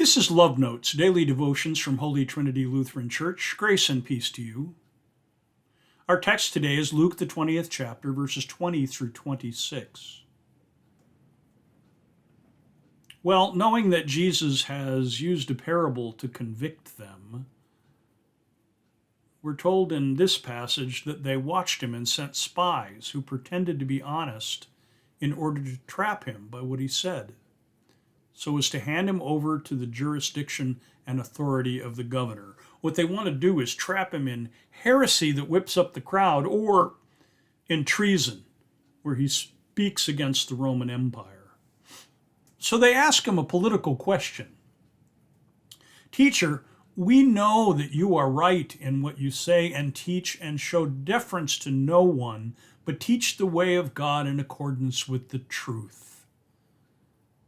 This is Love Notes, daily devotions from Holy Trinity Lutheran Church. Grace and peace to you. Our text today is Luke, the 20th chapter, verses 20 through 26. Well, knowing that Jesus has used a parable to convict them, we're told in this passage that they watched him and sent spies who pretended to be honest in order to trap him by what he said, so as to hand him over to the jurisdiction and authority of the governor. What they want to do is trap him in heresy that whips up the crowd, or in treason, where he speaks against the Roman Empire. So they ask him a political question. Teacher, we know that you are right in what you say and teach, and show deference to no one, but teach the way of God in accordance with the truth.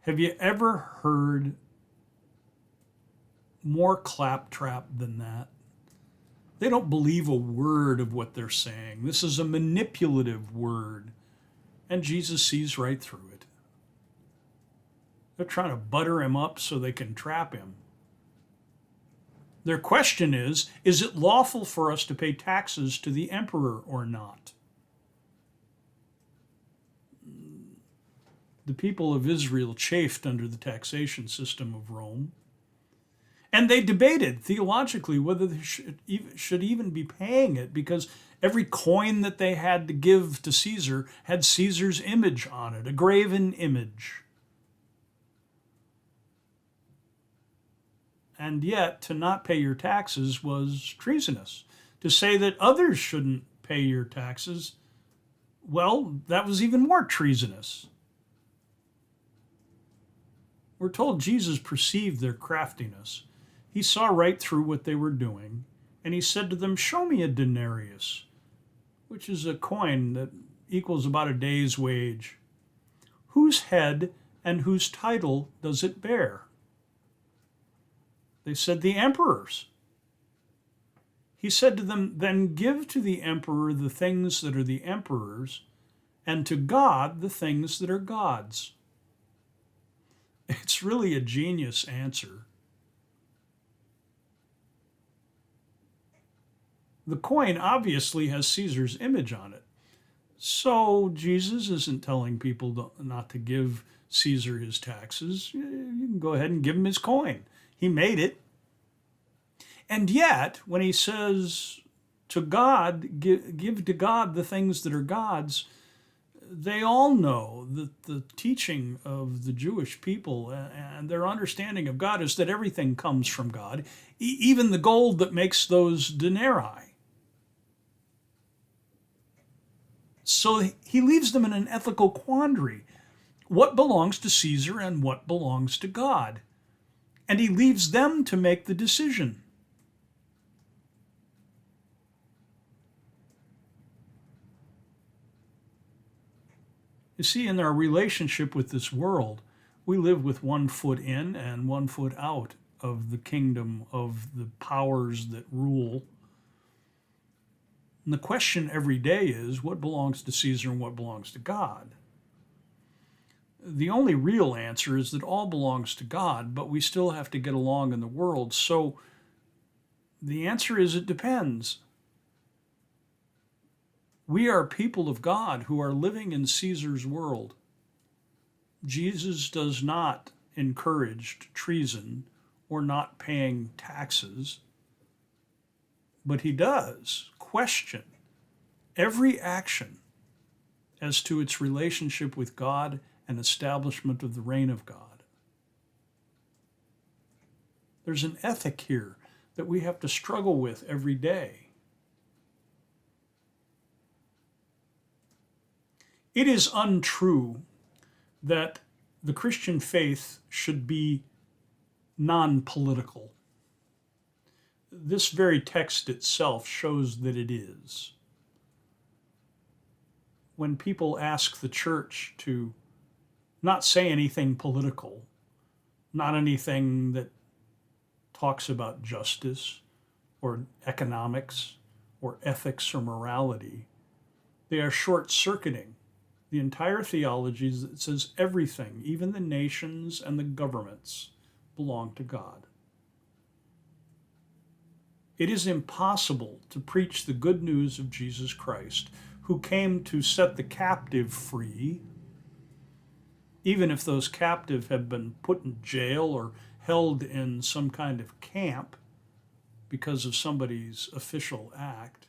Have you ever heard more claptrap than that? They don't believe a word of what they're saying. This is a manipulative word, and Jesus sees right through it. They're trying to butter him up so they can trap him. Their question is it lawful for us to pay taxes to the emperor or not? The people of Israel chafed under the taxation system of Rome, and they debated theologically whether they should even be paying it, because every coin that they had to give to Caesar had Caesar's image on it, a graven image. And yet, to not pay your taxes was treasonous. To say that others shouldn't pay your taxes, well, that was even more treasonous. We're told Jesus perceived their craftiness. He saw right through what they were doing, and he said to them, "Show me a denarius," which is a coin that equals about a day's wage. "Whose head and whose title does it bear?" They said, "The emperor's." He said to them, "Then give to the emperor the things that are the emperor's, and to God the things that are God's." It's really a genius answer. The coin obviously has Caesar's image on it. So Jesus isn't telling people not to give Caesar his taxes. You can go ahead and give him his coin. He made it. And yet, when he says to God, give to God the things that are God's, they all know that the teaching of the Jewish people and their understanding of God is that everything comes from God, even the gold that makes those denarii. So he leaves them in an ethical quandary. What belongs to Caesar and what belongs to God? And he leaves them to make the decision. You see, in our relationship with this world, we live with one foot in and one foot out of the kingdom of the powers that rule. And the question every day is, what belongs to Caesar and what belongs to God? The only real answer is that all belongs to God, but we still have to get along in the world. So the answer is it depends. We are people of God who are living in Caesar's world. Jesus does not encourage treason or not paying taxes, but he does question every action as to its relationship with God and establishment of the reign of God. There's an ethic here that we have to struggle with every day. It is untrue that the Christian faith should be non-political. This very text itself shows that it is. When people ask the church to not say anything political, not anything that talks about justice or economics or ethics or morality, they are short-circuiting the entire theology that says everything, even the nations and the governments, belong to God. It is impossible to preach the good news of Jesus Christ, who came to set the captive free, even if those captive have been put in jail or held in some kind of camp because of somebody's official act.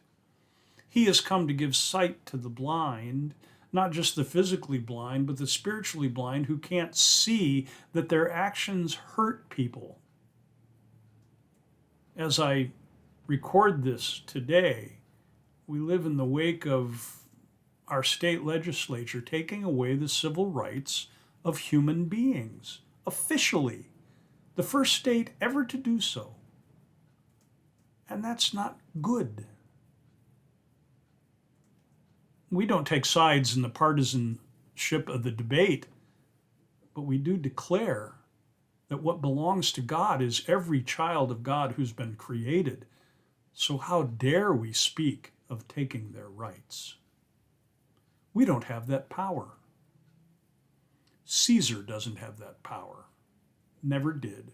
He has come to give sight to the blind, not just the physically blind, but the spiritually blind who can't see that their actions hurt people. As I record this today, we live in the wake of our state legislature taking away the civil rights of human beings, officially, the first state ever to do so. And that's not good. We don't take sides in the partisanship of the debate, but we do declare that what belongs to God is every child of God who's been created. So how dare we speak of taking their rights? We don't have that power. Caesar doesn't have that power. Never did.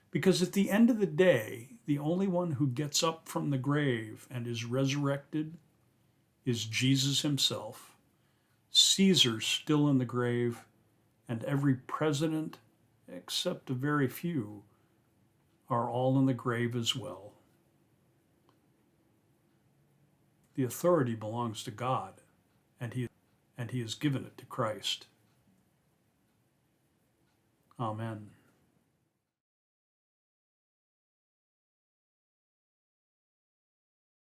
Because at the end of the day, the only one who gets up from the grave and is resurrected is Jesus himself. Caesar's still in the grave, and every president, except a very few, are all in the grave as well. The authority belongs to God, and he has given it to Christ. Amen.